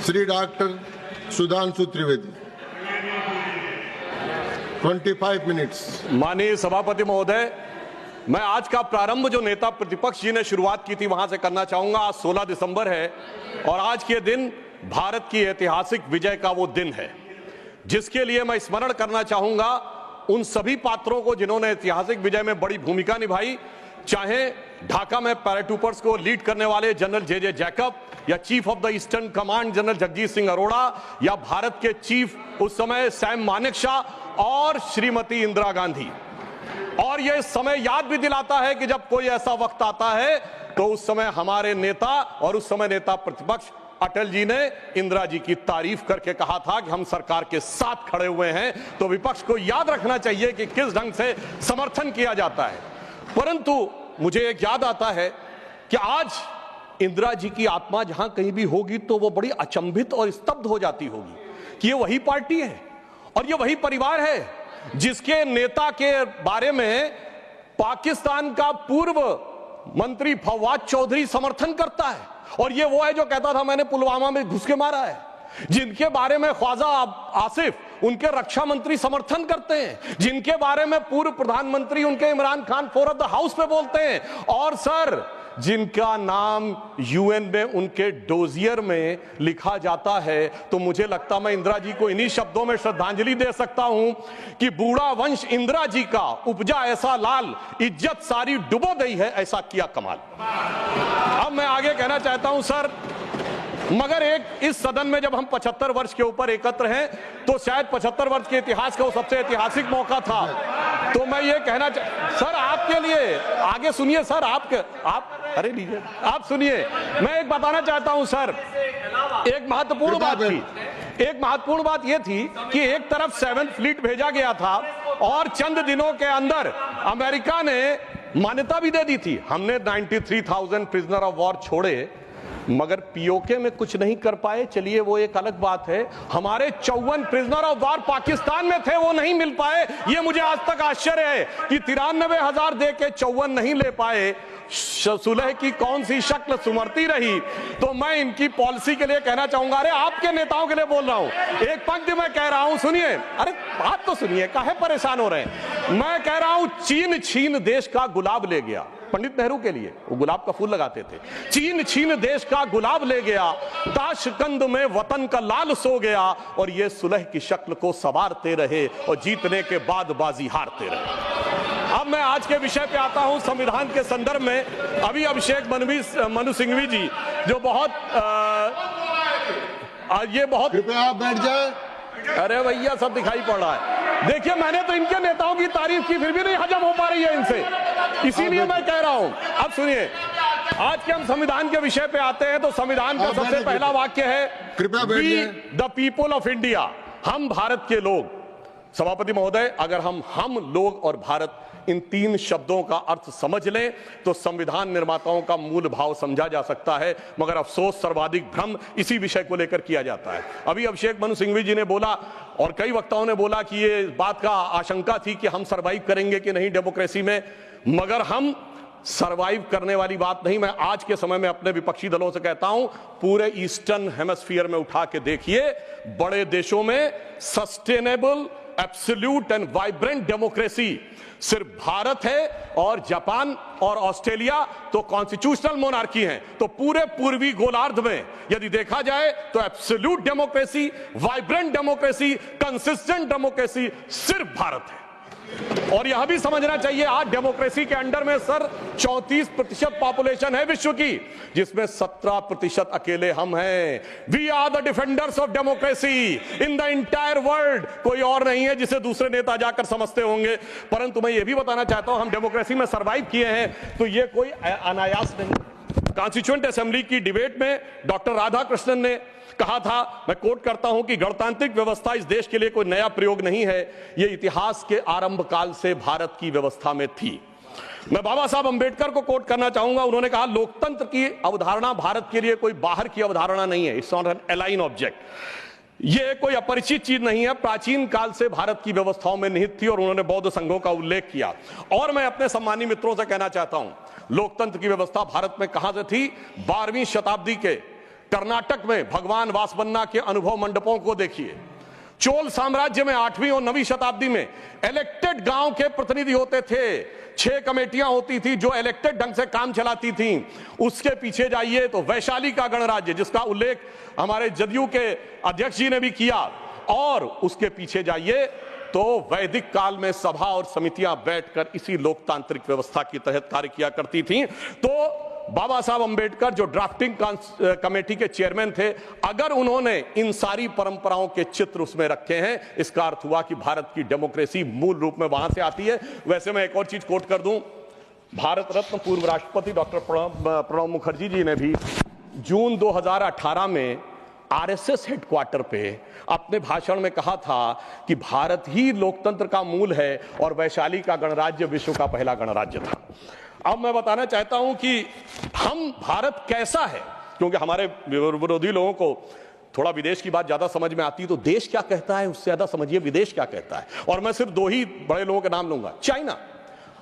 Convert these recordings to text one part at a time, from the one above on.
Shri doctor Sudhanshu Trivedi 25 minutes. माननीय सभापति महोदय, मैं आज का प्रारंभ जो नेता प्रतिपक्ष जी ने शुरुआत की थी वहां से करना चाहूंगा। आज 16 दिसंबर है और आज के दिन भारत की ऐतिहासिक विजय का वो दिन है जिसके लिए मैं स्मरण करना चाहूंगा उन सभी पात्रों को जिन्होंने ऐतिहासिक विजय में बड़ी भूमिका निभाई, चाहे ढाका में पैराट्रूपर्स को लीड करने वाले जनरल जे जैकब या chief of the eastern command general Jagjit Singh Arora या भारत के चीफ उस समय सैम मानेकशॉ और श्रीमती इंदिरा गांधी। और यह समय याद भी दिलाता है कि जब कोई ऐसा वक्त आता है तो उस समय हमारे नेता और उस समय नेता प्रतिपक्ष अटल जी ने इंदिरा जी की तारीफ करके कहा था कि हम सरकार के साथ खड़े हुए हैं। तो विपक्ष को याद रखना चाहिए कि किस ढंग से समर्थन किया जाता है। परंतु मुझे एक याद आता है कि आज इंदिरा जी की आत्मा जहां कहीं भी होगी तो वो बड़ी अचंभित और स्तब्ध हो जाती होगी कि ये वही पार्टी है और ये वही परिवार है जिसके नेता के बारे में पाकिस्तान का पूर्व मंत्री फवाद चौधरी समर्थन करता है। और ये वो है जो कहता था मैंने पुलवामा में घुस के मारा है, जिनके बारे में ख्वाजा आसिफ उनके रक्षा मंत्री समर्थन करते हैं, जिनके बारे में पूर्व प्रधानमंत्री उनके Imran Khan floor of the house पे बोलते हैं, और सर जिनका नाम यूएन में उनके डोजियर में लिखा जाता है। तो मुझे लगता मैं इंदिरा जी को इन्हीं शब्दों में श्रद्धांजलि दे सकता हूं कि बूढ़ा वंश इंदिरा जी का उपजा ऐसा लाल, इज्जत सारी डुबो गई है ऐसा किया कमाल। अब मैं आगे कहना चाहता हूं सर, मगर एक इस सदन में जब हम 75 वर्ष के ऊपर एकत्र हैं तो शायद 75 वर्ष के इतिहास का वो सबसे ऐतिहासिक मौका था। तो मैं ये कहना सर आपके लिए आगे सुनिए सर, आप अरे लीजिए आप सुनिए, मैं एक बताना चाहता हूं सर, एक महत्वपूर्ण बात थी, एक महत्वपूर्ण बात यह थी कि एक तरफ 7th फ्लीट भेजा गया था और चंद दिनों के अंदर अमेरिका ने मान्यता भी दे दी थी। हमने 93,000 प्रिजनर ऑफ वॉर छोड़े मगर पीओके में कुछ नहीं कर पाए। चलिए वो एक अलग बात है। हमारे 54 प्रिजनर ऑफ वॉर पाकिस्तान में थे, वो नहीं मिल पाए। ये मुझे आज तक आश्चर्य है कि 93,000 दे के 54 नहीं ले पाए। सुलह की कौन सी शक्ल सुमरती रही। तो मैं इनकी पॉलिसी के लिए कहना चाहूंगा, अरे आपके नेताओं के लिए बोल रहा हूं, एक पंक्ति मैं कह रहा हूं, सुनिए, अरे बात तो सुनिए, काहे परेशान हो रहे हैं। मैं कह रहा हूं चीन छीन देश का गुलाब ले गया। पंडित नेहरू के लिए वो गुलाब का फूल लगाते थे। चीन छीन देश का गुलाब ले गया, ताशकंद में वतन का लाल सो गया, और ये सुलह की शक्ल को संवारते रहे और जीतने के बाद बाजी हारते रहे। अब मैं आज के विषय पे आता हूं। संविधान के संदर्भ में अभी अभिषेक मनु सिंघवी जी जो ये बहुत कृपया आप बैठ जाए। अरे भैया सब दिखाई पड़ रहा है। देखिए मैंने तो इनके नेताओं की तारीफ की फिर भी नहीं हजम हो पा रही है इनसे, इसीलिए मैं कह रहा हूं। अब सुनिए, आज के हम संविधान के विषय पे आते हैं तो संविधान का सबसे पहला वाक्य है, कृपया बैठिए। द पीपल ऑफ इंडिया, हम भारत के लोग। सभापति महोदय, अगर हम लोग और भारत इन 3 शब्दों का अर्थ समझ लें तो संविधान निर्माताओं का मूल भाव समझा जा सकता है। मगर अफसोस सर्वाधिक भ्रम इसी विषय को लेकर किया जाता है। अभी अभिषेक मनु सिंघवी जी ने बोला और कई वक्ताओं ने बोला कि ये बात का आशंका थी कि हम सरवाइव करेंगे कि नहीं डेमोक्रेसी में, मगर हम सरवाइव करने वाली बात नहीं। मैं आज के समय में अपने विपक्षी दलों से कहता हूं, पूरे ईस्टर्न हेमिस्फीयर में उठा के देखिए, बड़े देशों में sustainable absolute and vibrant democracy सिर्फ भारत है, और जापान और ऑस्ट्रेलिया तो कॉन्स्टिट्यूशनल मोनार्की हैं। तो पूरे पूर्वी गोलार्ध में यदि देखा जाए तो absolute democracy, vibrant democracy, consistent democracy सिर्फ भारत है। और यह भी समझना चाहिए आज डेमोक्रेसी के अंडर में सर 34% पॉपुलेशन है विश्व की, जिसमें 17% अकेले हम हैं। We are the defenders of democracy in the entire world. कोई और नहीं है जिसे दूसरे नेता जाकर समझते होंगे। परंतु मैं ये भी बताना चाहता हूं, हम डेमोक्रेसी में सर्वाइव किए हैं तो ये कोई अनायास नहीं। कॉन्स्टिट्यूएंट असेंबली की डिबेट में डॉक्टर राधाकृष्णन ने कहा था, मैं कोट करता हूं, कि गणतांत्रिक व्यवस्था इस देश के लिए कोई नया प्रयोग नहीं है, यह इतिहास के आरंभ काल से भारत की व्यवस्था में थी। मैं बाबा साहब अंबेडकर को कोट करना चाहूंगा। उन्होंने कहा, लोकतंत्र की अवधारणा भारत के लिए कोई बाहर की अवधारणा नहीं है, it's not an align object. यह कोई अपरिचित चीज नहीं है, प्राचीन काल से भारत की व्यवस्थाओं में निहित थी। और उन्होंने बौद्ध संघों का उल्लेख किया। और मैं अपने सम्मानी मित्रों से कहना चाहता हूं, लोकतंत्र की व्यवस्था भारत में कहां से थी? 12वीं शताब्दी के कर्नाटक में भगवान वासवन्ना के अनुभव मंडपों को देखिए। चोल साम्राज्य में 8वीं और 9वीं शताब्दी में इलेक्टेड गांव के प्रतिनिधि होते थे, 6 कमेटियां होती थी जो इलेक्टेड ढंग से काम चलाती थी। उसके पीछे जाइए तो वैशाली का गणराज्य, जिसका उल्लेख हमारे जदयू के अध्यक्ष जी ने भी किया, और उसके पीछे जाइए तो वैदिक काल में सभा और समितियां बैठकर इसी लोकतांत्रिक व्यवस्था के तहत कार्य किया करती थी। तो बाबा साहब अंबेडकर जो ड्राफ्टिंग कमेटी के चेयरमैन थे, अगर उन्होंने इन सारी परंपराओं के चित्र उसमें रखे हैं, इसका अर्थ हुआ कि भारत की डेमोक्रेसी मूल रूप में वहां से आती है। वैसे मैं एक और चीज कोट कर दूं, भारत रत्न पूर्व राष्ट्रपति डॉक्टर प्रणब मुखर्जी जी ने भी जून 2018 में आरएसएस हेडक्वार्टर पे अपने भाषण में कहा था कि भारत ही लोकतंत्र का मूल है और वैशाली का गणराज्य विश्व का पहला गणराज्य था। अब मैं बताना चाहता हूं कि हम भारत कैसा है, क्योंकि हमारे विरोधी लोगों को थोड़ा विदेश की बात ज्यादा समझ में आती है, तो देश क्या कहता है उससे ज्यादा समझिए विदेश क्या कहता है। और मैं सिर्फ 2 ही बड़े लोगों के नाम लूंगा। चाइना,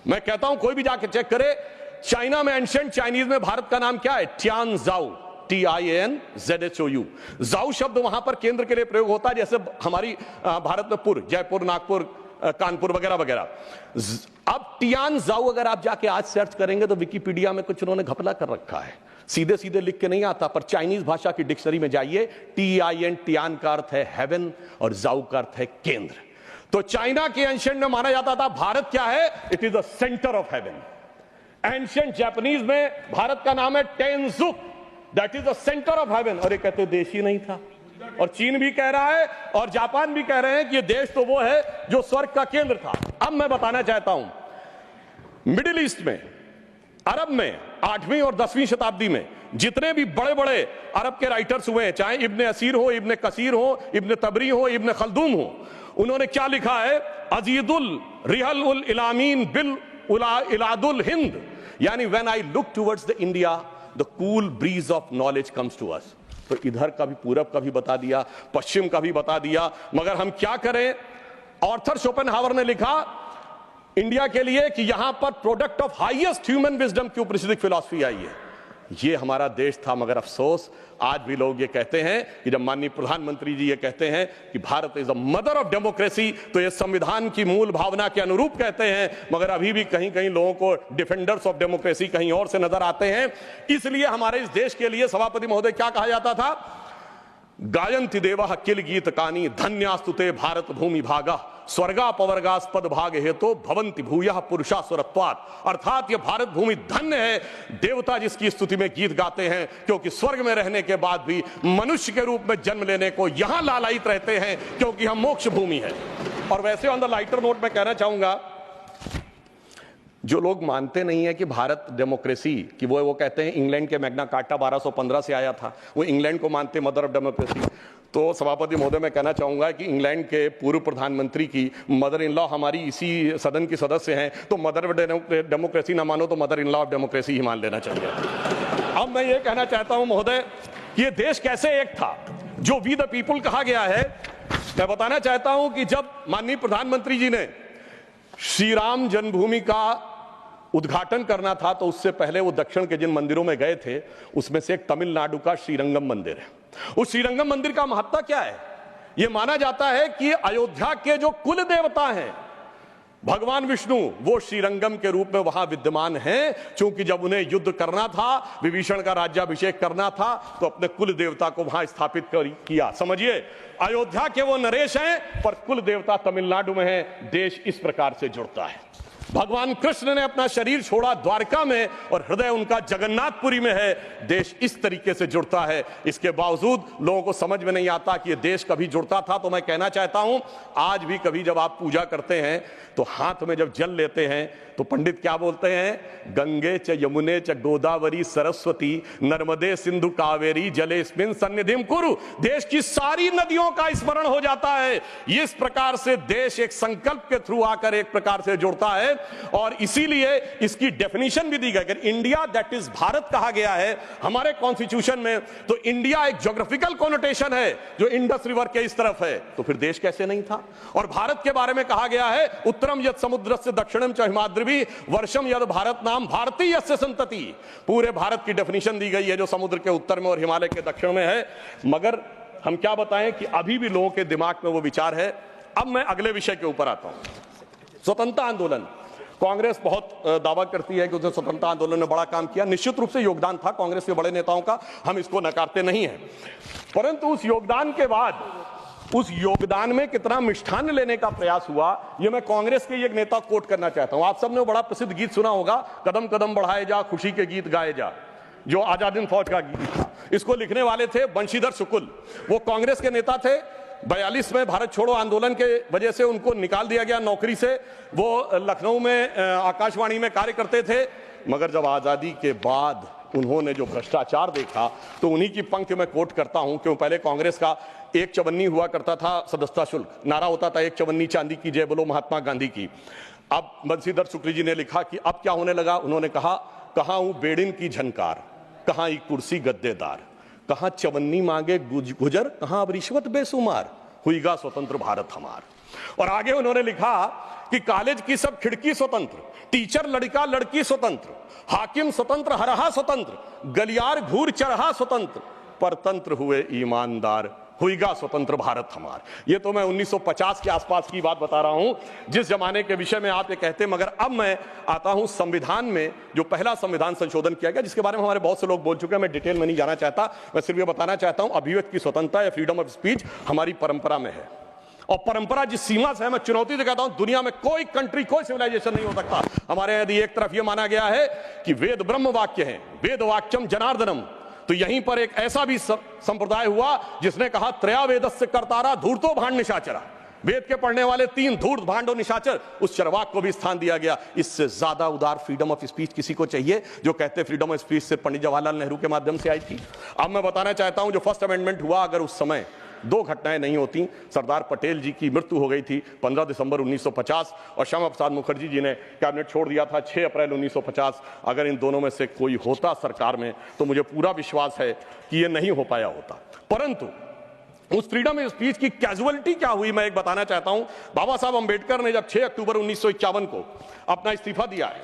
मैं कहता हूं कोई भी जाके चेक करे, चाइना में एंशिएंट चाइनीज में भारत का नाम क्या है? ट्यान जाओ, TIANZHOU। जाओ शब्द वहां पर केंद्र के लिए प्रयोग होता है, जैसे हमारी भारत में पुर, जयपुर, नागपुर, कानपुर वगैरह वगैरह। अब टियान जाओ अगर आप जाके आज सर्च करेंगे तो विकिपीडिया में कुछ उन्होंने घपला कर रखा है, सीधे सीधे लिख के नहीं आता, पर चाइनीज भाषा की डिक्शनरी में जाइए, TIN टियान का अर्थ है हेवन और जाओ का अर्थ है केंद्र। तो चाइना के एंशिएंट में माना जाता था भारत क्या है? It is the centre of heaven. Ancient Japanese में भारत का नाम है Tenjiku, that is the centre of heaven. और ये कहते देश ही नहीं था, और चीन भी कह रहा है और जापान भी कह रहे हैं कि ये देश तो वो है जो स्वर्ग का केंद्र था। अब मैं बताना चाहता हूं, मिडिल ईस्ट में, अरब में 8वीं और 10वीं शताब्दी में जितने भी बड़े बड़े अरब के राइटर्स हुए हैं, चाहे इब्ने असीर हो, इब्ने कसीर हो, इब्ने तबरी हो, इब्ने खल्दून हो, उन्होंने क्या लिखा है? अजीदुल रिहल उल इलामीन बिल इलादुल हिंद, यानी when I look towards the India the cool breeze of knowledge comes to us. तो इधर का भी, पूरब का भी बता दिया, पश्चिम का भी बता दिया, मगर हम क्या करें? ऑर्थर शोपेनहावर ने लिखा इंडिया के लिए कि यहां पर product of highest human wisdom की ऊपरी फिलॉसफी आई है। ये हमारा देश था, मगर अफसोस आज भी लोग ये कहते हैं कि जब माननीय प्रधानमंत्री जी ये कहते हैं कि Bharat is the mother of democracy, तो ये संविधान की मूल भावना के अनुरूप कहते हैं, मगर अभी भी कहीं कहीं लोगों को डिफेंडर्स ऑफ डेमोक्रेसी कहीं और से नजर आते हैं। इसलिए हमारे इस देश के लिए सभापति महोदय क्या कहा जाता था? गायन्ति देवः किल गीत कानी धन्यास्तुते भारत भूमि भागा स्वर्गापवर्गास्पद भाग हेतु भवंति भूयः पुरुषा सुरत्वात्। अर्थात ये भारत भूमि धन्य है, देवता जिसकी स्तुति में गीत गाते हैं, क्योंकि स्वर्ग में रहने के बाद भी मनुष्य के रूप में जन्म लेने को यहां लालायित रहते हैं, क्योंकि हम मोक्ष भूमि है। और वैसे ऑन द लाइटर नोट मैं कहना चाहूंगा, जो लोग मानते नहीं है कि भारत डेमोक्रेसी कि वो कहते हैं इंग्लैंड के मैग्ना कार्टा 1215 से आया था, वो इंग्लैंड को मानते मदर ऑफ डेमोक्रेसी। तो सभापति महोदय मैं कहना चाहूंगा कि इंग्लैंड के पूर्व प्रधानमंत्री की मदर इन लॉ हमारी इसी सदन की सदस्य हैं, तो मदर ऑफ डेमोक्रेसी ना मानो तो mother in law of democracy ही मान लेना चाहिए। अब मैं ये कहना चाहता हूं महोदय, ये देश कैसे एक था जो वी द पीपुल कहा गया है। मैं बताना चाहता हूं कि जब माननीय प्रधानमंत्री जी ने श्री राम जन्मभूमि का उद्घाटन करना था, तो उससे पहले वो दक्षिण के जिन मंदिरों में गए थे उसमें से एक तमिलनाडु का श्रीरंगम मंदिर है। उस श्रीरंगम मंदिर का महत्ता क्या है? यह माना जाता है कि अयोध्या के जो कुल देवता हैं भगवान विष्णु, वो श्रीरंगम के रूप में वहां विद्यमान हैं, क्योंकि जब उन्हें युद्ध करना था, विभीषण का राज्याभिषेक करना था, तो अपने कुल देवता को वहां स्थापित किया। समझिए, अयोध्या के वो नरेश हैं पर कुल देवता तमिलनाडु में है। देश इस प्रकार से जुड़ता है। भगवान कृष्ण ने अपना शरीर छोड़ा द्वारका में और हृदय उनका जगन्नाथपुरी में है। देश इस तरीके से जुड़ता है। इसके बावजूद लोगों को समझ में नहीं आता कि ये देश कभी जुड़ता था। तो मैं कहना चाहता हूं, आज भी कभी जब आप पूजा करते हैं तो हाथ में जब जल लेते हैं तो पंडित क्या बोलते हैं? गंगे च यमुने च गोदावरी सरस्वती नर्मदे सिंधु कावेरी जलेस्मिन् सन्निधिं कुरु। देश की सारी नदियों का स्मरण हो जाता है। इस प्रकार से देश एक संकल्प के थ्रू आकर एक प्रकार से जुड़ता है। और इसीलिए इसकी डेफिनेशन भी दी गई। अगर इंडिया दैट इज भारत कहा गया है हमारे कॉन्स्टिट्यूशन में, तो इंडिया एक ज्योग्राफिकल कॉनोटेशन है जो इंडस रिवर के इस तरफ है, तो फिर देश कैसे नहीं था। और भारत के बारे में कहा गया है उत्तरम यद समुद्र से दक्षिणम च हिमाद्री वर्षम यद भारत नाम भारतीय यस्य संतति। पूरे भारत की डेफिनेशन दी गई है जो समुद्र के उत्तर में और हिमालय के दक्षिण में है। मगर हम क्या बताएं कि अभी भी लोगों के दिमाग में वो विचार है। अब मैं अगले विषय के ऊपर आता हूं। स्वतंत्रता आंदोलन, कांग्रेस बहुत दावा करती है कि उसने स्वतंत्रता आंदोलन में बड़ा काम किया। निश्चित रूप से योगदान था कांग्रेस के बड़े नेताओं का, हम इसको नकारते नहीं हैं। परंतु उस योगदान के बाद उस योगदान में कितना मिष्ठान लेने का प्रयास हुआ, यह मैं कांग्रेस के एक नेता कोट करना चाहता हूं। आप सबने बड़ा प्रसिद्ध गीत सुना होगा, कदम कदम बढ़ाए जा खुशी के गीत गाए जा, जो आजाद फौज का गीत था। इसको लिखने वाले थे बंशीधर शुक्ल, वो कांग्रेस के नेता थे। 42 में भारत छोड़ो आंदोलन के वजह से उनको निकाल दिया गया नौकरी से। वो लखनऊ में आकाशवाणी में कार्य करते थे। मगर जब आजादी के बाद उन्होंने जो भ्रष्टाचार देखा, तो उन्हीं की पंक्ति में कोट करता हूं। क्यों, पहले कांग्रेस का एक चवन्नी हुआ करता था सदस्यता शुल्क, नारा होता था एक चवन्नी चांदी की जय बोलो महात्मा गांधी की। अब बंशीधर शुक्ल जी ने लिखा कि अब क्या होने लगा। उन्होंने कहा, कहां हूं बेड़िन की झनकार, कहां एक कुर्सी गद्देदार, कहां चवन्नी मांगे गुजर, कहां अब रिश्वत बेसुमार, हुईगा स्वतंत्र भारत हमार। और आगे उन्होंने लिखा कि कॉलेज की सब खिड़की स्वतंत्र, टीचर लड़का लड़की स्वतंत्र, हाकिम स्वतंत्र हरहा स्वतंत्र, गलियार घूर चढ़ा स्वतंत्र, परतंत्र हुए ईमानदार, हुईगा स्वतंत्र भारत हमार। ये तो मैं 1950 के आसपास की बात बता रहा हूं, जिस जमाने के विषय में आप ये कहते हैं। मगर अब मैं आता हूं संविधान में, जो पहला संविधान संशोधन किया गया, जिसके बारे में हमारे बहुत से लोग बोल चुके हैं, मैं डिटेल में नहीं जाना चाहता। मैं सिर्फ ये बताना चाहता हूं, अभिव्यक्ति की स्वतंत्रता या फ्रीडम ऑफ स्पीच हमारी परंपरा में है। और परंपरा जिस सीमा से है, मैं चुनौती से कहता हूं, दुनिया में कोई कंट्री, कोई सिविलाइजेशन नहीं हो सकता। हमारे यदि एक तरफ यह माना गया है कि वेद ब्रह्म वाक्य है, वेद वाक्यम जनार्दनम, तो यहीं पर एक ऐसा भी संप्रदाय हुआ जिसने कहा त्रया वेदस्य कर्तारा धूर्तो भांड निशाचरा। वेद के पढ़ने वाले 3 धूर्त भांड और निशाचर, उस चरवाक को भी स्थान दिया गया। इससे ज्यादा उदार फ्रीडम ऑफ स्पीच किसी को चाहिए? जो कहते फ्रीडम ऑफ स्पीच से पंडित जवाहरलाल नेहरू के माध्यम से आई थी। अब मैं बताना चाहता हूं, जो फर्स्ट अमेंडमेंट हुआ, अगर उस समय 2 घटनाएं नहीं होती, सरदार पटेल जी की मृत्यु हो गई थी 15 दिसंबर 1950, और श्यामा प्रसाद मुखर्जी जी ने कैबिनेट छोड़ दिया था 6 अप्रैल 1950। अगर इन दोनों में से कोई होता सरकार में, तो मुझे पूरा विश्वास है कि यह नहीं हो पाया होता। परंतु उस फ्रीडम ऑफ स्पीच की कैजुअलिटी क्या हुई, मैं एक बताना चाहता हूं। बाबा साहब अंबेडकर ने जब 6 अक्टूबर 1951 को अपना इस्तीफा दिया है,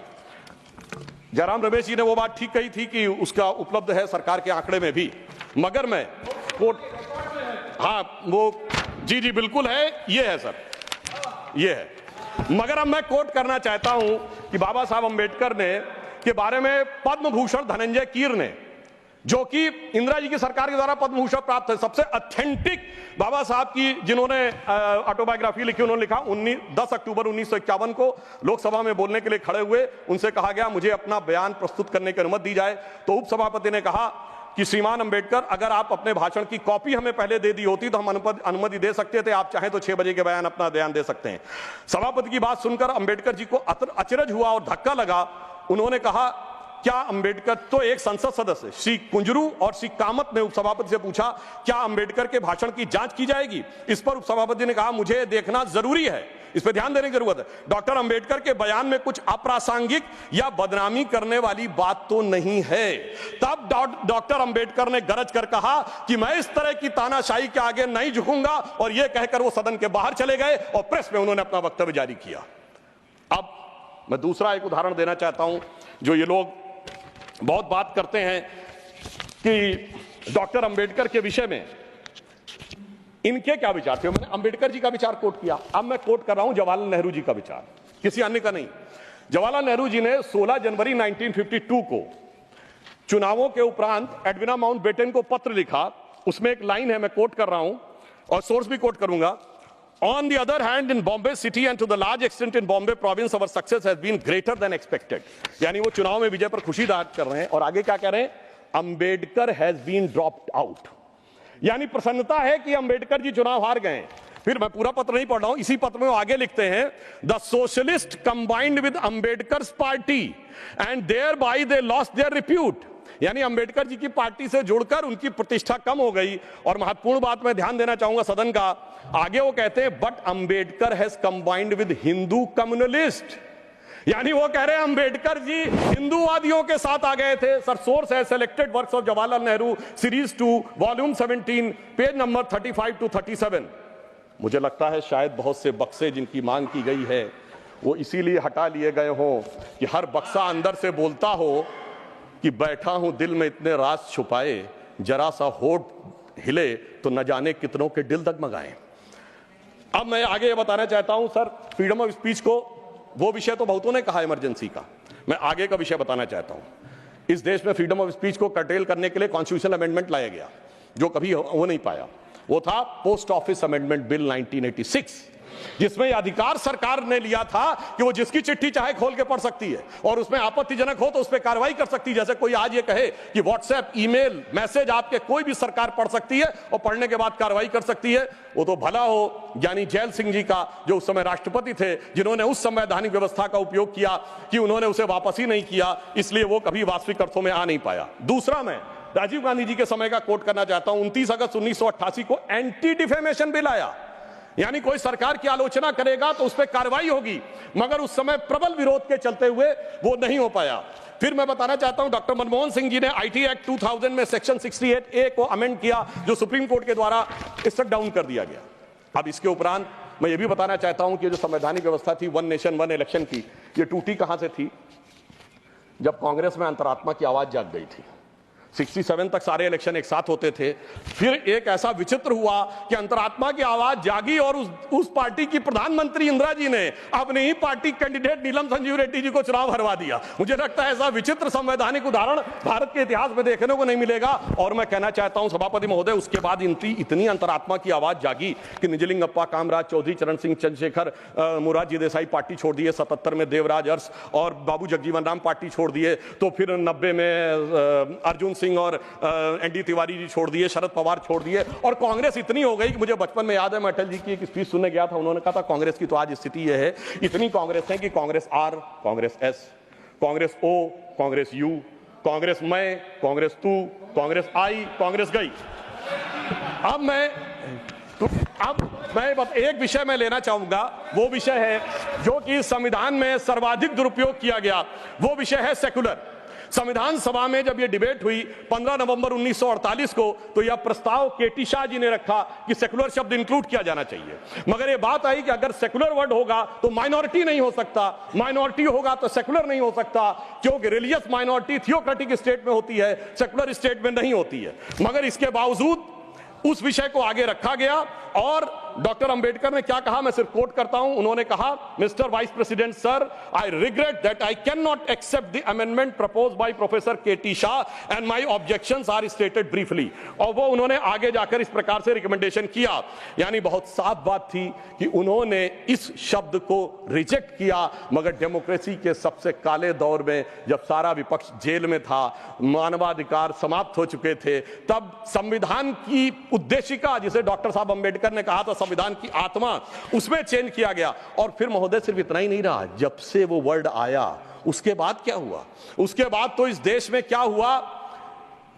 जयराम रमेश जी ने वो बात ठीक कही थी कि उसका उपलब्ध है सरकार के आंकड़े में भी। मगर मैं कोर्ट, हाँ वो जी बिल्कुल है, ये है सर, ये है। मगर अब मैं कोट करना चाहता हूं कि बाबा साहब अंबेडकर ने के बारे में पद्म भूषण धनंजय कीर ने, जो कि इंदिरा जी की सरकार के द्वारा पद्म भूषण प्राप्त है, सबसे ऑथेंटिक बाबा साहब की जिन्होंने ऑटोबायोग्राफी लिखी, उन्होंने लिखा 10 अक्टूबर 1951 को लोकसभा में बोलने के लिए खड़े हुए। उनसे कहा गया मुझे अपना बयान प्रस्तुत करने की अनुमति दी जाए, तो उपसभापति ने कहा कि श्रीमान अंबेडकर, अगर आप अपने भाषण की कॉपी हमें पहले दे दी होती तो हम अनुमति दे सकते थे, आप चाहें तो 6 बजे के बयान अपना बयान दे सकते हैं। सभापति की बात सुनकर अंबेडकर जी को अचरज हुआ और धक्का लगा। उन्होंने कहा, क्या अंबेडकर, तो एक संसद सदस्य श्री कुंजरू और श्री कामत ने उपसभापति से पूछा, क्या अंबेडकर के भाषण की जांच की जाएगी? इस पर उपसभापति ने कहा, मुझे देखना जरूरी है, इस पर ध्यान देने की जरूरत है। डॉक्टर अंबेडकर के बयान में कुछ अप्रासंगिक या बदनामी करने वाली बात तो नहीं है। तब डॉक्टर अंबेडकर ने गरज कर कहा कि मैं इस तरह की तानाशाही के आगे नहीं झुकूंगा, और यह कहकर वो सदन के बाहर चले गए और प्रेस में उन्होंने अपना वक्तव्य जारी किया। अब मैं दूसरा एक उदाहरण देना चाहता हूं, जो ये लोग बहुत बात करते हैं कि डॉक्टर अंबेडकर के विषय में इनके क्या विचार थे। मैंने अंबेडकर जी का विचार कोट किया, अब मैं कोट कर रहा हूं जवाहरलाल नेहरू जी का विचार, किसी अन्य का नहीं। जवाहरलाल नेहरू जी ने 16 जनवरी 1952 को चुनावों के उपरांत एडविना माउंटबेटन को पत्र लिखा। उसमें एक लाइन है, मैं कोट कर रहा हूं और सोर्स भी कोट करूंगा। On the other hand, in Bombay city and to the large extent in Bombay province, our success has been greater than expected. यानी वो चुनाव में विजय पर खुशी जाहिर कर रहे हैं, और आगे क्या कह रहे हैं, Ambedkar has been dropped out, यानी प्रसन्नता है कि अंबेडकर जी चुनाव हार गए। फिर मैं पूरा पत्र नहीं पढ़ रहा हूं, इसी पत्र में वो आगे लिखते हैं, the socialist combined with Ambedkar's party and thereby they lost their repute, यानी अंबेडकर जी की पार्टी से जुड़कर उनकी प्रतिष्ठा कम हो गई। और महत्वपूर्ण बात मैं ध्यान देना चाहूंगा सदन का, आगे वो कहते हैं, but Ambedkar has combined with Hindu communalist, यानी वो कह रहे हैं अंबेडकर जी हिंदूवादियों के साथ आ गए थे। सर सोर्स है selected works of Jawaharlal Nehru series 2 volume 17 page number 35 to 37। मुझे लगता है शायद बहुत से बक्से जिनकी मांग की गई है वो इसीलिए हटा लिए गए हों कि हर बक्सा अंदर से बोलता हो कि बैठा हूं दिल में इतने राज छुपाए, जरा सा होठ हिले तो न जाने कितनों के दिल डगमगाए। अब मैं आगे ये बताना चाहता हूं सर, फ्रीडम ऑफ स्पीच को, वो विषय तो बहुतों ने कहा इमरजेंसी का, मैं आगे का विषय बताना चाहता हूं। इस देश में फ्रीडम ऑफ स्पीच को कर्टेल करने के लिए कॉन्स्टिट्यूशनल अमेंडमेंट लाया गया जो कभी हो नहीं पाया। वो था पोस्ट ऑफिस अमेंडमेंट बिल 1986, जिसमें यह अधिकार सरकार ने लिया था कि वो जिसकी चिट्ठी चाहे खोल के पढ़ सकती है और उसमें आपत्तिजनक हो तो उस पर कार्रवाई कर सकती है। जैसे कोई आज ये कहे कि व्हाट्सएप ईमेल मैसेज आपके कोई भी सरकार पढ़ सकती है और पढ़ने के बाद कार्रवाई कर सकती है, वो तो भला हो ज्ञानी जैल सिंह जी का जो उस समय राष्ट्रपति थे, जिन्होंने उस संवैधानिक व्यवस्था का उपयोग किया कि उन्होंने उसे वापस ही नहीं किया, इसलिए वो कभी वास्तविक अर्थों में आ नहीं पाया। दूसरा, मैं राजीव गांधी जी के समय का कोट करना चाहता हूं। 29 अगस्त 1988 को एंटी डिफेमेशन बिल आया, यानी कोई सरकार की आलोचना करेगा तो उस पर कार्रवाई होगी, मगर उस समय प्रबल विरोध के चलते हुए वो नहीं हो पाया। फिर मैं बताना चाहता हूं डॉक्टर मनमोहन सिंह जी ने आईटी एक्ट 2000 में सेक्शन 68A को अमेंड किया, जो सुप्रीम कोर्ट के द्वारा स्ट्रक डाउन कर दिया गया। अब इसके उपरांत मैं ये भी बताना चाहता हूं कि जो संवैधानिक व्यवस्था थी वन नेशन वन इलेक्शन की, ये टूटी कहां से थी? जब कांग्रेस में अंतरात्मा की आवाज जाग गई थी। 67 तक सारे इलेक्शन एक साथ होते थे, फिर एक ऐसा विचित्र हुआ कि अंतरात्मा की आवाज जागी और उस पार्टी की प्रधानमंत्री इंदिरा जी ने अपने ही पार्टी कैंडिडेट नीलम संजीव रेड्डी जी को चुनाव हरवा दिया। मुझे लगता है ऐसा विचित्र संवैधानिक उदाहरण भारत के इतिहास में देखने को नहीं मिलेगा। और मैं कहना चाहता हूं सभापति महोदय, उसके बाद इतनी अंतरात्मा की आवाज जागी कि निजलिंगप्पा, कामराज चौधरी, चरण सिंह चंद्रशेखर, मोरारजी देसाई पार्टी छोड़ दिए, 77 में देवराज अरस और बाबू जगजीवन राम पार्टी छोड़ दिए, तो फिर 90 में अर्जुन सिंह और एनडी तिवारी जी छोड़ दिए, शरद पवार छोड़ दिए, और कांग्रेस इतनी हो गई कि मुझे बचपन में याद है, मैं अटल जी की एक स्पीच सुनने गया था, उन्होंने कहा था कांग्रेस की तो आज स्थिति यह है, इतनी कांग्रेस है कि Congress R, Congress S, Congress O, Congress U, Congress मैं, कांग्रेस तू, कांग्रेस आई, कांग्रेस गई। अब मैं एक विषय में लेना चाहूंगा, वो विषय है जो कि संविधान में सर्वाधिक दुरुपयोग किया गया, वो विषय है सेकुलर। संविधान सभा में जब यह डिबेट हुई 15 नवंबर 1948 को, तो यह प्रस्ताव केटी शाह जी ने रखा कि सेकुलर शब्द इंक्लूड किया जाना चाहिए, मगर यह बात आई कि अगर सेकुलर वर्ड होगा तो माइनॉरिटी नहीं हो सकता, माइनॉरिटी होगा तो सेकुलर नहीं हो सकता, क्योंकि रिलीजियस माइनॉरिटी थियोक्रेटिक स्टेट में होती है, सेकुलर स्टेट में नहीं होती है। मगर इसके बावजूद उस विषय को आगे रखा गया और डॉक्टर अंबेडकर ने क्या कहा, मैं सिर्फ कोट करता हूं, उन्होंने कहा, mister vice president sir, I regret that I can not accept the amendment proposed by professor K T Shah and my objections are stated briefly. और वो उन्होंने आगे जाकर इस प्रकार से रिकमेंडेशन किया, यानी बहुत साफ बात थी कि उन्होंने इस शब्द को रिजेक्ट किया। मगर डेमोक्रेसी के सबसे काले दौर में, जब सारा विपक्ष जेल में था, मानवाधिकार समाप्त हो चुके थे, तब संविधान की उद्देशिका, जिसे डॉक्टर साहब अंबेडकर ने कहा था संविधान की आत्मा, उसमें चेंज किया गया। और फिर महोदय सिर्फ इतना ही नहीं रहा, जब से वो वर्ड आया उसके बाद क्या हुआ? उसके बाद तो इस देश में क्या हुआ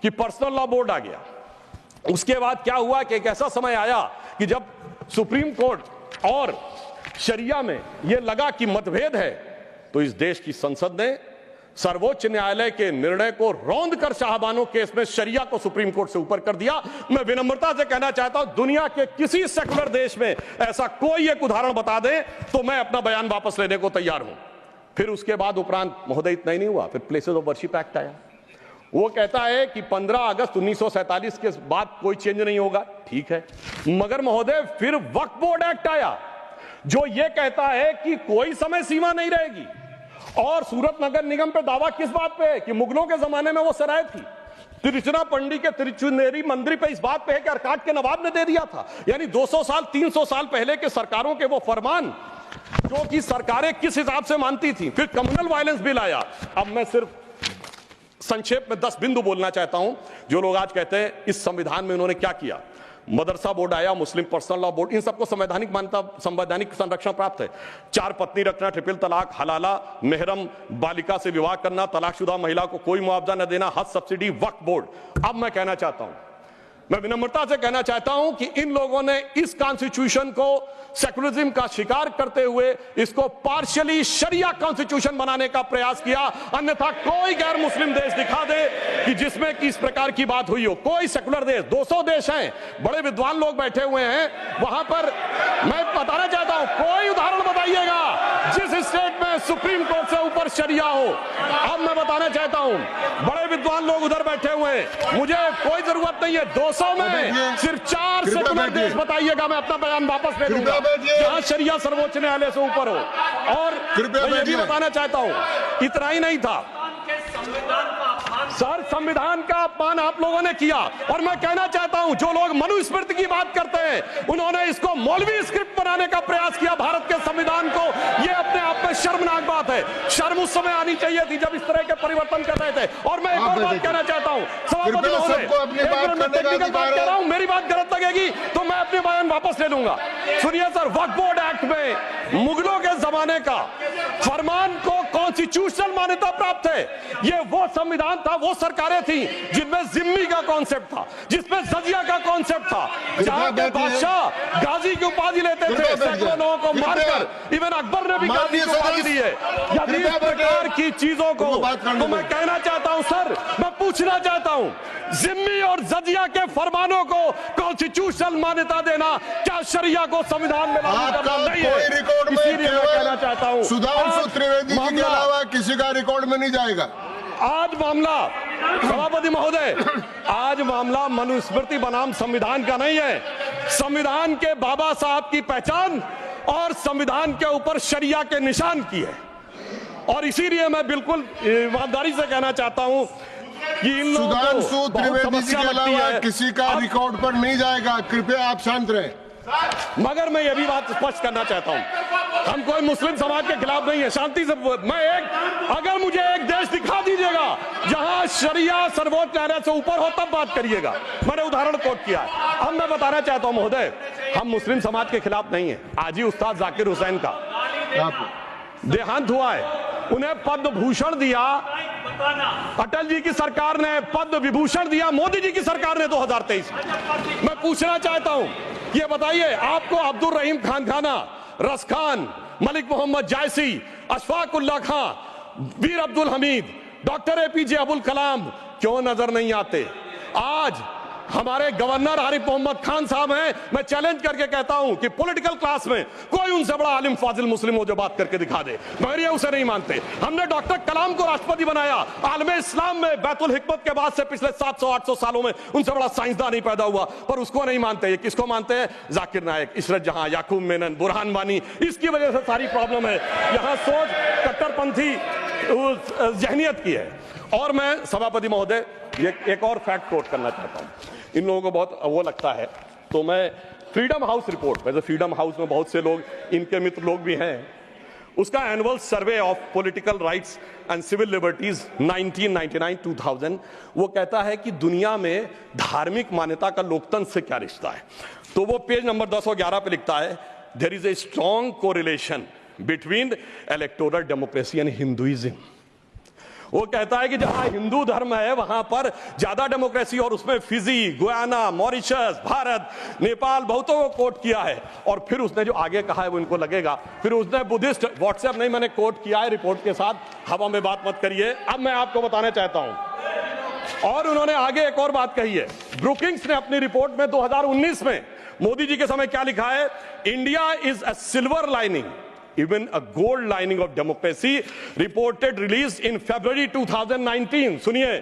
कि पर्सनल लॉ बोर्ड आ गया। उसके बाद क्या हुआ कि एक ऐसा समय आया कि जब सुप्रीम कोर्ट और शरिया में यह लगा कि मतभेद है, तो इस देश की संसद ने सर्वोच्च न्यायालय के निर्णय को रौंद कर शाहबानो केस में शरिया को सुप्रीम कोर्ट से ऊपर कर दिया। मैं विनम्रता से कहना चाहता हूं, दुनिया के किसी सेकुलर देश में ऐसा कोई एक उदाहरण बता दें तो मैं अपना बयान वापस लेने को तैयार हूं। फिर उसके बाद उपरांत महोदय इतना ही नहीं हुआ, फिर प्लेसेस ऑफ वर्शिप एक्ट आया। वो कहता है कि 15 अगस्त 1947 के बाद कोई चेंज नहीं होगा, ठीक है, मगर महोदय फिर वक्फ बोर्ड एक्ट आया जो यह कहता है कि कोई समय सीमा नहीं रहेगी। और सूरत नगर निगम पे दावा किस बात पे है कि मुगलों के जमाने में वो सराय थी। तिरुचिरापल्ली के तिरुचुनेरी मंदिर पे इस बात पे है कि अर्काट के नवाब ने दे दिया था। यानी 200 साल 300 साल पहले के सरकारों के वो फरमान जो कि सरकारें किस हिसाब से मानती थी। फिर कम्युनल वायलेंस बिल आया। अब मैं सिर्फ संक्षेप में 10 बिंदु बोलना चाहता हूं। जो लोग आज कहते हैं इस संविधान में उन्होंने क्या किया, मदरसा बोर्ड आया, मुस्लिम पर्सनल लॉ बोर्ड, इन सबको संवैधानिक मान्यता, संवैधानिक संरक्षण प्राप्त है। 4 पत्नी रखना, ट्रिपल तलाक, हलाला, मेहरम बालिका से विवाह करना, तलाकशुदा महिला को कोई मुआवजा न देना, हज सब्सिडी, वक्फ बोर्ड। अब मैं कहना चाहता हूं मैं विनम्रता से कहना चाहता हूं कि इन लोगों ने इस कॉन्स्टिट्यूशन को सेकुलरिज्म का शिकार करते हुए इसको पार्शियली शरिया कॉन्स्टिट्यूशन बनाने का प्रयास किया। अन्यथा कोई गैर मुस्लिम देश दिखा दे कि जिसमें कि इस प्रकार की बात हुई हो, कोई सेकुलर देश, 200 देश हैं, बड़े विद्वान लोग बैठे हुए हैं वहां पर। मैं बताना चाहता हूं, कोई उदाहरण बताइएगा जिस स्टेट में सुप्रीम कोर्ट से ऊपर शरिया हो। अब मैं बताना चाहता हूं, बड़े विद्वान लोग उधर बैठे हुए हैं, मुझे कोई जरूरत नहीं है 200 में सिर्फ 4 सेकुलर देश बताइएगा, मैं अपना बयान वापस ले लूंगा जहां शरिया सर्वोच्च न्यायालय से ऊपर हो। और मैं ये भी बताना चाहता हूं, इतना ही नहीं था सर, संविधान का अपमान आप लोगों ने किया। और मैं कहना चाहता हूं, जो लोग मनुस्मृति की बात करते हैं उन्होंने इसको मौलवी स्क्रिप्ट बनाने का प्रयास किया भारत के संविधान को। यह अपने आप में शर्मनाक बात है। शर्म उस समय आनी चाहिए थी जब इस तरह के परिवर्तन कर रहे थे। और मैं एक और बात कहना चाहता हूं, सभापति महोदय, टेक्निकल बात कह रहा हूं, मेरी बात गलत लगेगी तो मैं अपने बयान वापस ले लूंगा। सुनिए सर, वक्फ बोर्ड एक्ट में मुगलों के जमाने का फरमान को कॉन्स्टिट्यूशनल मान्यता प्राप्त है। यह वो संविधान था, वो सरकारें थी जिनमें जिम्मी का कॉन्सेप्ट था, जिसमें जजिया का कॉन्सेप्ट था, जहां के बादशाह गाजी की उपाधि लेते थे, सैकड़ों लोगों को मारकर। इवन अकबर ने भी गाजी की उपाधि दी है। यदि इस प्रकार की चीजों को तो मैं कहना चाहता हूं सर, मैं पूछना चाहता हूं, जिम्मी और जजिया के फरमानों को कॉन्स्टिट्यूशनल मान्यता देना क्या शरिया को संविधान में लागू करना नहीं है? इसीलिए मैं कहना चाहता हूं, सुधांशु त्रिवेदी जी के अलावा किसी का रिकॉर्ड में नहीं जाएगा। आज मामला, सभापति महोदय, आज मामला मनुस्मृति बनाम संविधान का नहीं है। संविधान के बाबा साहब की पहचान और संविधान के ऊपर शरिया के निशान की है। और इसीलिए मैं बिल्कुल ईमानदारी से कहना चाहता हूं कि इन लोगों को सुधांशु त्रिवेदी जी के अलावा किसी का रिकॉर्ड पर नहीं जाएगा। कृपया आप शांत रहें। मगर मैं यह भी बात स्पष्ट करना चाहता हूं, हम कोई मुस्लिम समाज के खिलाफ नहीं है, शांति से। अगर मुझे एक देश दिखा दीजिएगा जहां शरिया सर्वोच्च न्यायालय से ऊपर हो तब बात करिएगा। मैंने उदाहरण कोट किया। अब मैं बताना चाहता हूं महोदय, हम मुस्लिम समाज के खिलाफ नहीं है। आज ही उस्ताद जाकिर हुसैन का देहांत हुआ है, उन्हें पद्म भूषण दिया, अटल जी की सरकार ने पद्म विभूषण दिया, मोदी जी की सरकार ने 2023 में। मैं पूछना चाहता हूं, ये बताइए, आपको अब्दुल रहीम खान खाना, रस खान, मलिक मोहम्मद जायसी, अशफाक उल्लाह खान, वीर अब्दुल हमीद, डॉक्टर एपीजे अब्दुल कलाम क्यों नजर नहीं आते? आज हमारे गवर्नर आरिफ मोहम्मद खान साहब हैं। मैं चैलेंज करके कहता हूं कि पॉलिटिकल क्लास में कोई उनसे बड़ा आलिम फाजिल मुस्लिम हो जो बात करके दिखा दे, मगर ये उसे नहीं मानते। हमने डॉक्टर कलाम को राष्ट्रपति बनाया। आलम इस्लाम में बैतुल हिकमत के बाद से पिछले 700-800 सालों में उनसे बड़ा साइंसदान नहीं पैदा हुआ, पर उसको नहीं मानते। ये किसको मानते हैं? जाकिर नायक, इशरत जहां, याकूब मेनन, बुरहान वानी। इसकी वजह से सारी प्रॉब्लम है। यहां सोच कट्टरपंथी जहनियत की है। और मैं सभापति महोदय ये एक और फैक्ट कोट करना चाहता हूं। इन लोगों को बहुत वो लगता है, तो मैं फ्रीडम हाउस रिपोर्ट, वैसे फ्रीडम हाउस में बहुत से लोग इनके मित्र लोग भी हैं, उसका annual survey of political rights and civil liberties 1999-2000 वो कहता है कि दुनिया में धार्मिक मान्यता का लोकतंत्र से क्या रिश्ता है। तो वो पेज नंबर 10 और 11 पे लिखता है, there is a strong correlation between electoral democracy and Hinduism. वो कहता है कि जहां हिंदू धर्म है वहां पर ज्यादा डेमोक्रेसी, और उसमें Fiji, Guyana, Mauritius, Bharat, Nepal बहुतों को कोट किया है। और फिर उसने जो आगे कहा है वो इनको लगेगा, फिर उसने बुद्धिस्ट, व्हाट्सएप नहीं, मैंने कोट किया है रिपोर्ट के साथ, हवा में बात मत करिए। अब मैं आपको बताना चाहता हूं, और उन्होंने आगे एक और बात कही है। ब्रुकिंग्स ने अपनी रिपोर्ट में 2019 में मोदी जी के समय क्या लिखा है? India is a silver lining, even a gold lining of democracy, reported released in February 2019. सुनिए,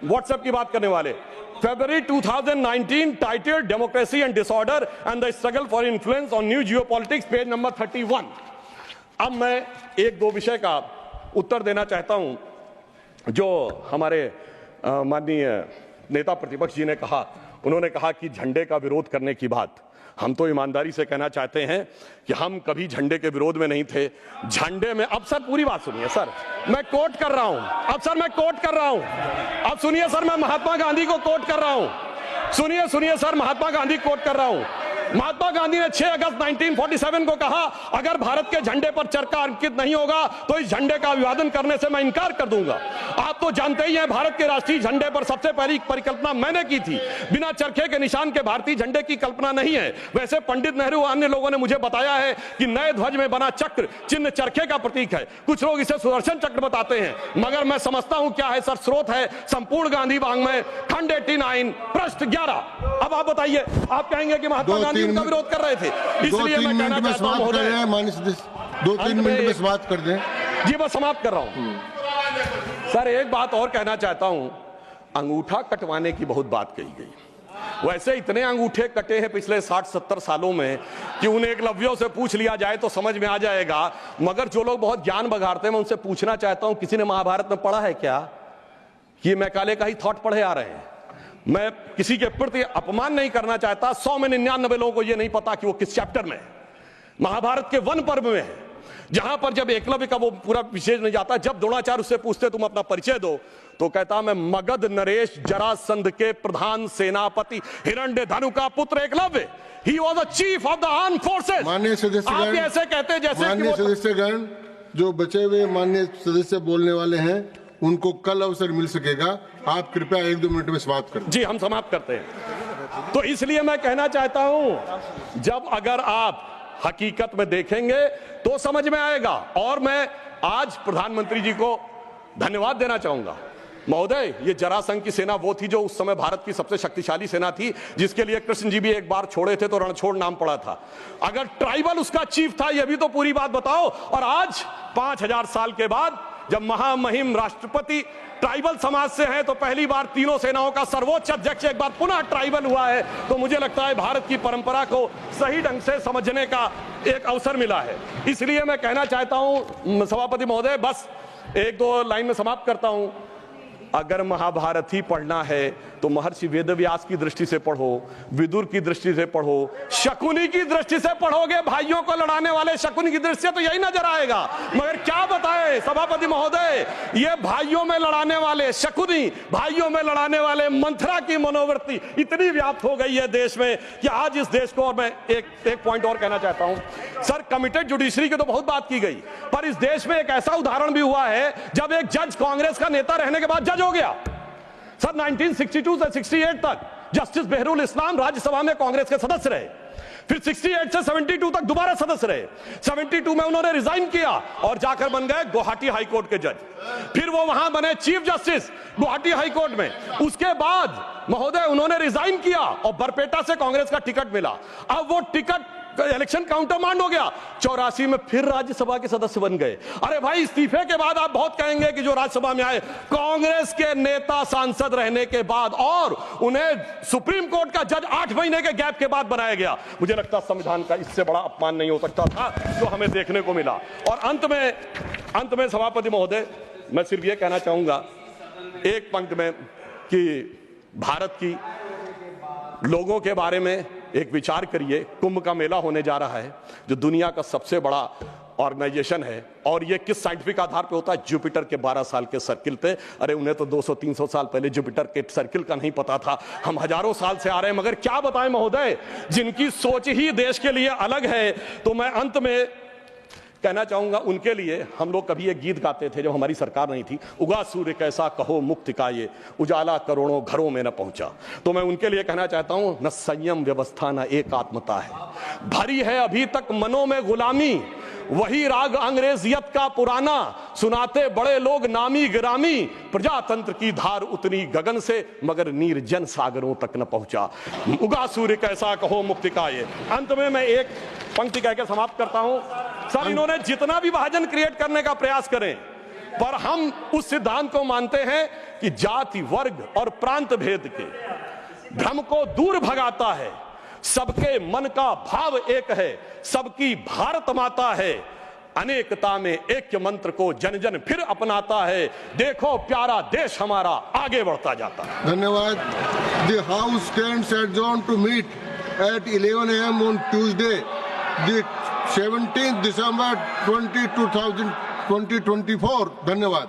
व्हाट्सएप की बात करने वाले, February 2019 titled Democracy and Disorder and the Struggle for Influence on New Geopolitics, page number 31। अब मैं एक दो विषय का उत्तर देना चाहता हूं जो हमारे माननीय नेता प्रतिपक्ष जी ने कहा। उन्होंने कहा कि झंडे का विरोध करने की बात, हम तो ईमानदारी से कहना चाहते हैं कि हम कभी झंडे के विरोध में नहीं थे। झंडे में, अब सर पूरी बात सुनिए सर, मैं कोट कर रहा हूं, अब सर मैं कोट कर रहा हूं, अब सुनिए सर, मैं महात्मा गांधी को कोट कर रहा हूं, सुनिए सर, महात्मा गांधी कोट कर रहा हूं। महात्मा गांधी ने 6 अगस्त 1947 को कहा, अगर भारत के झंडे पर चरखा अंकित नहीं होगा तो इस झंडे का अभिवादन करने से मैं इनकार कर दूंगा। आप आप तो जानते ही हैं, भारत के राष्ट्रीय झंडे पर सबसे पहली परिकल्पना मैंने की थी। बिना चरखे के निशान के भारतीय झंडे की कल्पना नहीं है। वैसे पंडित नेहरू अन्य लोगों ने मुझे बताया है कि नए ध्वज में बना चक्र चिन्ह चरखे का प्रतीक है। कुछ लोग इसे सुदर्शन चक्र बताते हैं, मगर मैं समझता हूं क्या है सर। स्रोत है संपूर्ण गांधी वाङ्मय खंड 89 पृष्ठ 11। अब आप बताइए, आप कहेंगे कि महात्मा गांधी उनका विरोध कर रहे थे, इसलिए मैं कहना चाहता हूं महोदय, 2-3 मिनट में समाप्त कर दें। जी मैं समाप्त कर रहा हूं सर। एक बात और कहना चाहता हूं, अंगूठा कटवाने की बहुत बात कही गई। वैसे इतने अंगूठे कटे हैं पिछले 60-70 सालों में कि उन्हें एकलव्यों से पूछ लिया जाए तो समझ में आ जाएगा। मगर जो लोग बहुत ज्ञान बघाड़ते हैं, मैं उनसे पूछना चाहता हूं, किसी ने महाभारत में पढ़ा है क्या? ये मैकाले का ही थॉट पढ़े आ रहे हैं। मैं किसी के प्रति अपमान नहीं करना चाहता। 100 में 99 लोगों को यह नहीं पता कि वो किस चैप्टर में है। महाभारत के वन पर्व में है, जहां पर जब एकलव्य का वो पूरा विशेष नहीं जाता, जब द्रोणाचार्य उससे पूछते तुम अपना परिचय दो, तो कहता मैं मगध नरेश जरासंध के प्रधान सेनापति हिरण्यधनु का पुत्र Eklavya. He was the chief of the armed forces। माननीय सदस्यगण, आप ऐसे कहते हैं जैसे माननीय सदस्यगण, जो बचे हुए माननीय सदस्य बोलने वाले हैं उनको कल अवसर मिल सकेगा। आप कृपया 1-2 मिनट में समाप्त करें। जी हम समाप्त करते हैं। तो इसलिए मैं कहना चाहता हूं, जब अगर आप हकीकत में देखेंगे तो समझ में आएगा। और मैं आज प्रधानमंत्री जी को धन्यवाद देना चाहूंगा। महोदय, ये जरासंध की सेना वो थी जो उस समय भारत की सबसे शक्तिशाली सेना थी, जिसके लिए कृष्ण जी भी एक बार छोड़े थे तो रणछोड़ नाम पड़ा था। अगर ट्राइबल उसका चीफ था, यह भी तो पूरी बात बताओ। और आज 5000 साल के बाद जब महामहिम राष्ट्रपति ट्राइबल समाज से हैं, तो पहली बार तीनों सेनाओं का सर्वोच्च अध्यक्ष एक बार पुनः ट्राइबल हुआ है। तो मुझे लगता है भारत की परंपरा को सही ढंग से समझने का एक अवसर मिला है। इसलिए मैं कहना चाहता हूं सभापति महोदय, बस 1-2 लाइन में समाप्त करता हूं। अगर महाभारत ही पढ़ना है तो महर्षि वेदव्यास की दृष्टि से पढ़ो, विदुर की दृष्टि से पढ़ो, शकुनी की दृष्टि से पढ़ोगे, भाइयों को लड़ाने वाले शकुनी की दृष्टि से, तो यही नजर आएगा। मगर क्या बताएं सभापति महोदय, ये भाइयों में लड़ाने वाले शकुनी, भाइयों में लड़ाने वाले मंथरा की मनोवृत्ति इतनी व्याप्त हो गई है देश में कि आज इस देश को, और मैं एक पॉइंट और कहना चाहता हूं सर, कमिटेड जुडिशरी की तो बहुत बात की गई, पर इस देश में एक ऐसा उदाहरण भी हुआ है जब एक जज कांग्रेस का नेता रहने के बाद जज हो गया। सर 1962 से 68 तक जस्टिस बेहरुल इस्लाम राज्यसभा में कांग्रेस के सदस्य रहे। फिर 68 से 72 तक दोबारा सदस्य रहे। 72 में उन्होंने रिजाइन किया और जाकर बन गए गुवाहाटी हाईकोर्ट के जज। फिर वो वहां बने चीफ जस्टिस गुवाहाटी हाईकोर्ट में। उसके बाद महोदय उन्होंने रिजाइन किया और बरपेटा से कांग्रेस का टिकट मिला। अब वो टिकट इलेक्शन काउंटरमांड हो गया। 84 में फिर राज्यसभा के सदस्य बन गए। अरे भाई, इस्तीफे के बाद आप बहुत कहेंगे कि जो राज्यसभा में आए कांग्रेस के नेता सांसद रहने के बाद, और उन्हें सुप्रीम कोर्ट का जज 8 महीने के गैप के बाद बनाया गया। मुझे लगता संविधान का इससे बड़ा अपमान नहीं हो सकता था जो हमें देखने को मिला। और अंत में सभापति महोदय, मैं सिर्फ यह कहना चाहूंगा एक पंक्ति में कि भारत की लोगों के बारे में एक विचार करिए। कुंभ का मेला होने जा रहा है, जो दुनिया का सबसे बड़ा ऑर्गेनाइजेशन है, और ये किस साइंटिफिक आधार पे होता है? जुपिटर के 12 साल के सर्किल पे। अरे उन्हें तो 200-300 साल पहले जुपिटर के सर्किल का नहीं पता था, हम हजारों साल से आ रहे हैं। मगर क्या बताएं महोदय, जिनकी सोच ही देश के लिए अलग है। तो मैं अंत में कहना चाहूंगा, उनके लिए हम लोग कभी एक गीत गाते थे जब हमारी सरकार नहीं थी, उगा सूर्य कैसा कहो मुक्ति का ये, उजाला करोड़ों घरों में न पहुंचा। तो मैं उनके लिए कहना चाहता हूं, न संयम व्यवस्था न एकात्मता है, भरी है अभी तक मनों में गुलामी, वही राग अंग्रेजियत का पुराना, सुनाते बड़े लोग नामी गिरामी, प्रजातंत्र की धार उतनी गगन से मगर निर्जन सागरों तक न पहुंचा, उगा सूर्य कैसा कहो मुक्ति का ये। अंत में मैं एक पंक्ति कहकर समाप्त करता हूं। सर, इन्होंने जितना भी विभाजन क्रिएट करने का प्रयास करें, पर हम उस सिद्धांत को मानते हैं कि जाति, वर्ग और प्रांत भेद के भ्रम को दूर भगाता है। सबके मन का भाव एक है, सबकी भारत माता है, अनेकता में ऐक्य मंत्र को जन जन फिर अपनाता है। देखो प्यारा देश हमारा आगे बढ़ता जाता है। धन्यवाद। The house stands adjourned to meet at 11 AM on Tuesday, the 17th December 2024। धन्यवाद।